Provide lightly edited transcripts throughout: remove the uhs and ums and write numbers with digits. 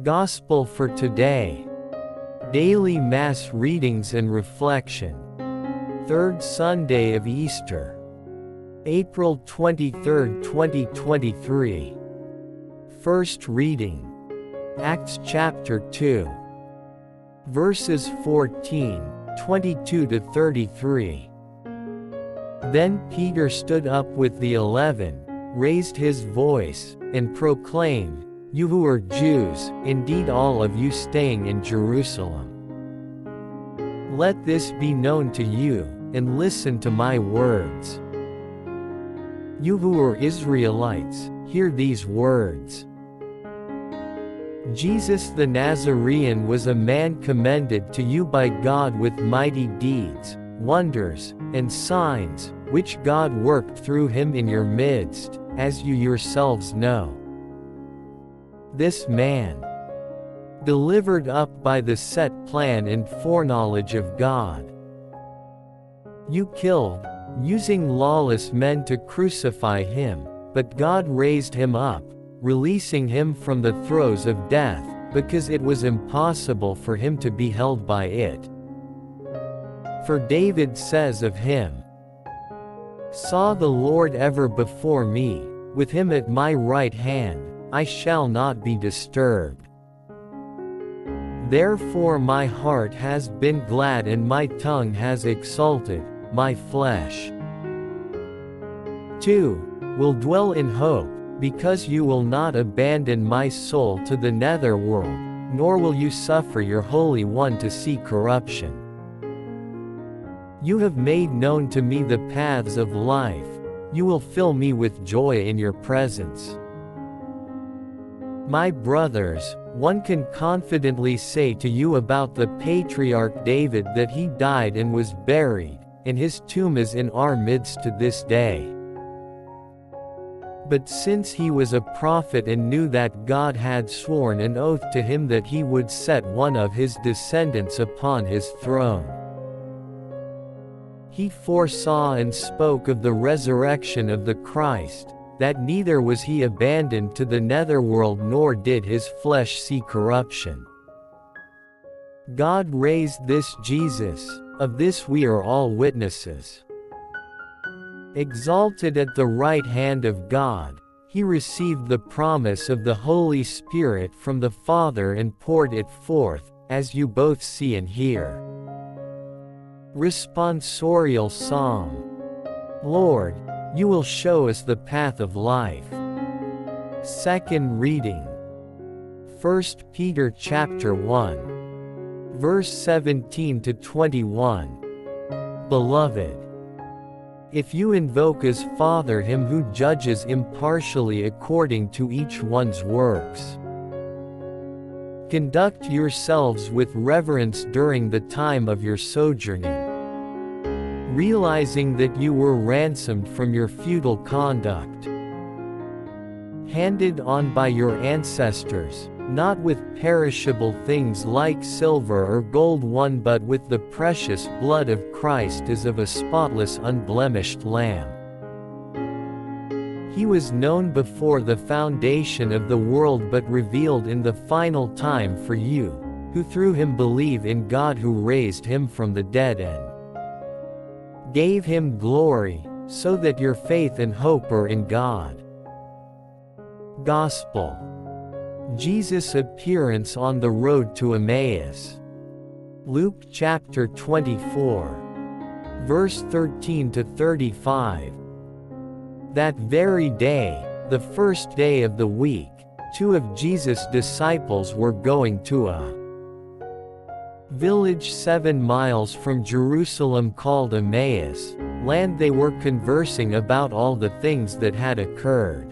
Gospel for today. Daily Mass readings and reflection. Third Sunday of Easter. April 23, 2023. First reading. Acts chapter 2. Verses 14, 22 to 33. Then Peter stood up with the 11, raised his voice, and proclaimed, "You who are Jews, indeed all of you staying in Jerusalem, let this be known to you, and listen to my words. You who are Israelites, hear these words. Jesus the Nazarene was a man commended to you by God with mighty deeds, wonders, and signs, which God worked through him in your midst, as you yourselves know. This man, delivered up by the set plan and foreknowledge of God, you killed, using lawless men to crucify him, but God raised him up, releasing him from the throes of death, because it was impossible for him to be held by it. For David says of him, 'Saw the Lord ever before me, with him at my right hand, I shall not be disturbed. Therefore my heart has been glad and my tongue has exulted, my flesh too will dwell in hope, because you will not abandon my soul to the netherworld, nor will you suffer your Holy One to see corruption. You have made known to me the paths of life, you will fill me with joy in your presence.' My brothers, one can confidently say to you about the patriarch David that he died and was buried, and his tomb is in our midst to this day. But since he was a prophet and knew that God had sworn an oath to him that he would set one of his descendants upon his throne, he foresaw and spoke of the resurrection of the Christ, that neither was he abandoned to the netherworld nor did his flesh see corruption. God raised this Jesus, of this we are all witnesses. Exalted at the right hand of God, he received the promise of the Holy Spirit from the Father and poured it forth, as you both see and hear." Responsorial Psalm. Lord, you will show us the path of life. Second reading. 1 Peter chapter 1. Verse 17 to 21. Beloved, if you invoke as Father him who judges impartially according to each one's works, conduct yourselves with reverence during the time of your sojourning, realizing that you were ransomed from your futile conduct, handed on by your ancestors, not with perishable things like silver or gold won but with the precious blood of Christ as of a spotless unblemished lamb. He was known before the foundation of the world but revealed in the final time for you, who through him believe in God who raised him from the dead and gave him glory, so that your faith and hope are in God. Gospel. Jesus' appearance on the road to Emmaus. Luke chapter 24. Verse 13 to 35. That very day, the first day of the week, two of Jesus' disciples were going to a village 7 miles from Jerusalem called Emmaus, land. They were conversing about all the things that had occurred.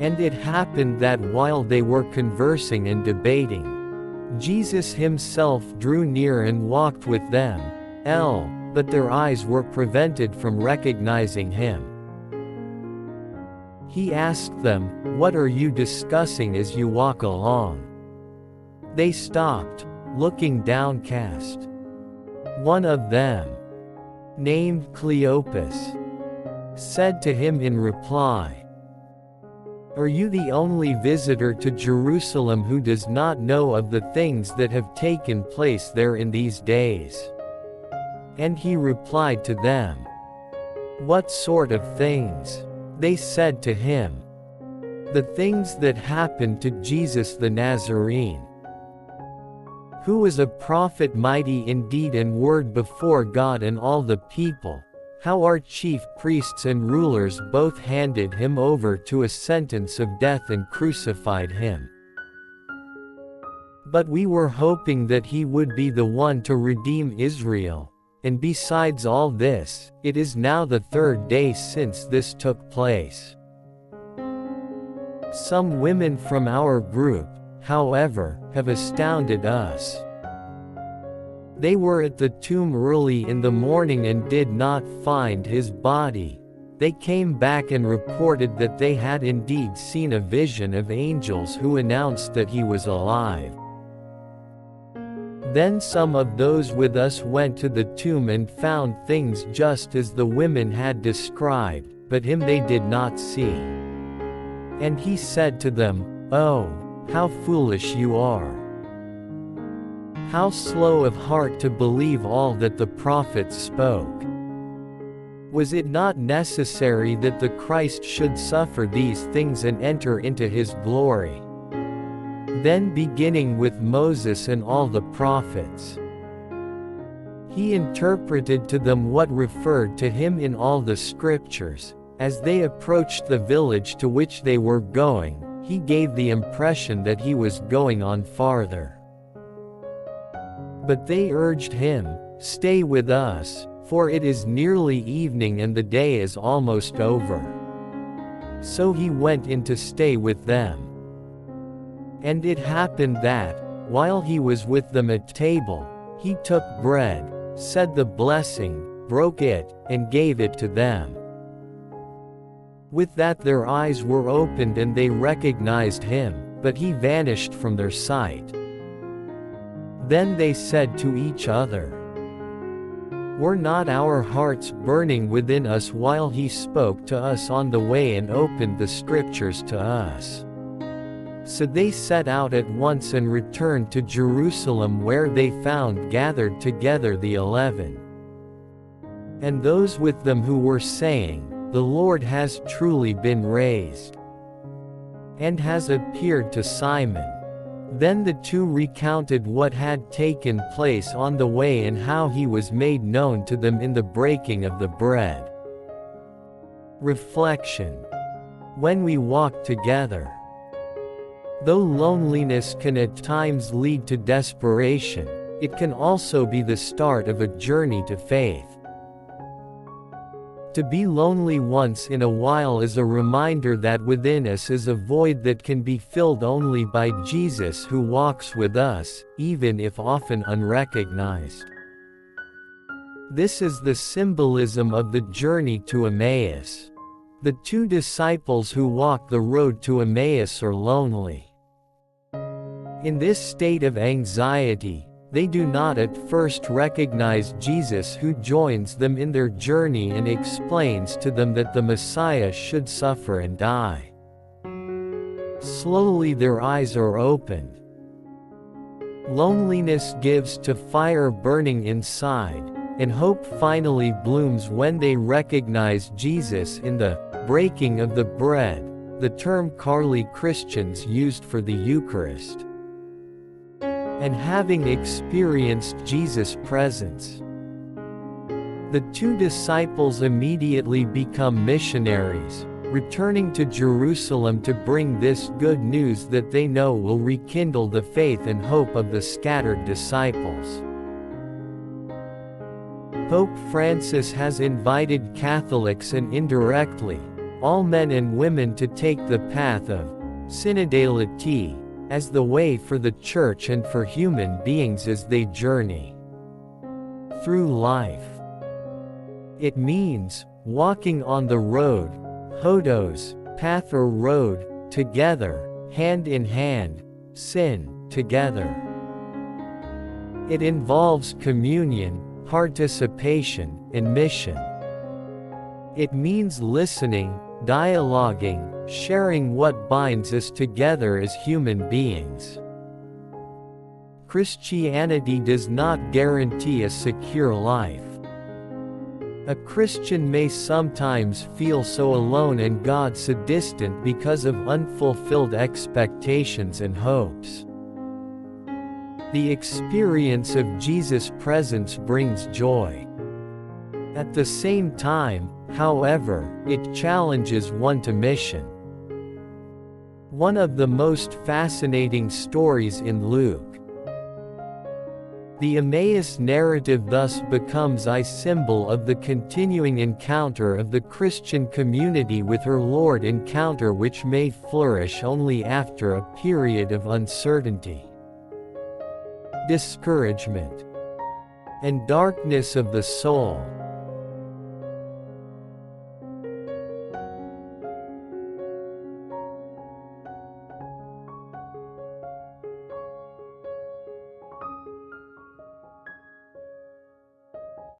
And it happened that while they were conversing and debating, Jesus himself drew near and walked with them, but their eyes were prevented from recognizing him. He asked them, "What are you discussing as you walk along?" They stopped, looking downcast. One of them, named Cleopas, said to him in reply, Are you the only visitor to Jerusalem who does not know of the things that have taken place there in these days?" And he replied to them, "What sort of things?" They said to him, "The things that happened to Jesus the Nazarene, who was a prophet mighty in deed and word before God and all the people, how our chief priests and rulers both handed him over to a sentence of death and crucified him. But we were hoping that he would be the one to redeem Israel, and besides all this, it is now the third day since this took place. Some women from our group, however, have astounded us. They were at the tomb early in the morning and did not find his body. They came back and reported that they had indeed seen a vision of angels who announced that he was alive. Then some of those with us went to the tomb and found things just as the women had described, but him they did not see. And he said to them, 'Oh, how foolish you are! How slow of heart to believe all that the prophets spoke! Was it not necessary that the Christ should suffer these things and enter into his glory?' Then beginning with Moses and all the prophets, he interpreted to them what referred to him in all the scriptures. As they approached the village to which they were going, he gave the impression that he was going on farther. But they urged him, 'Stay with us, for it is nearly evening and the day is almost over.' So he went in to stay with them. And it happened that, while he was with them at table, he took bread, said the blessing, broke it, and gave it to them. With that their eyes were opened and they recognized him, but he vanished from their sight. Then they said to each other, 'Were not our hearts burning within us while he spoke to us on the way and opened the scriptures to us?' So they set out at once and returned to Jerusalem, where they found gathered together the 11. And those with them who were saying, 'The Lord has truly been raised, and has appeared to Simon.' Then the two recounted what had taken place on the way and how he was made known to them in the breaking of the bread. Reflection. When we walk together, though loneliness can at times lead to desperation, it can also be the start of a journey to faith. To be lonely once in a while is a reminder that within us is a void that can be filled only by Jesus, who walks with us, even if often unrecognized. This is the symbolism of the journey to Emmaus. The two disciples who walk the road to Emmaus are lonely. In this state of anxiety, they do not at first recognize Jesus, who joins them in their journey and explains to them that the Messiah should suffer and die. Slowly their eyes are opened. Loneliness gives to fire burning inside, and hope finally blooms when they recognize Jesus in the breaking of the bread, the term Carly Christians used for the Eucharist. And having experienced Jesus' presence, the two disciples immediately become missionaries, returning to Jerusalem to bring this good news that they know will rekindle the faith and hope of the scattered disciples. Pope Francis has invited Catholics and indirectly, all men and women to take the path of synodality, as the way for the Church and for human beings as they journey through life. It means walking on the road, hodos, path or road, together, hand in hand, sin, together. It involves communion, participation, and mission. It means listening, dialoguing, sharing what binds us together as human beings. Christianity does not guarantee a secure life. A Christian may sometimes feel so alone and God so distant because of unfulfilled expectations and hopes. The experience of Jesus' presence brings joy. At the same time, however, it challenges one to mission. One of the most fascinating stories in Luke. The Emmaus narrative thus becomes a symbol of the continuing encounter of the Christian community with her Lord, encounter which may flourish only after a period of uncertainty, discouragement, and darkness of the soul.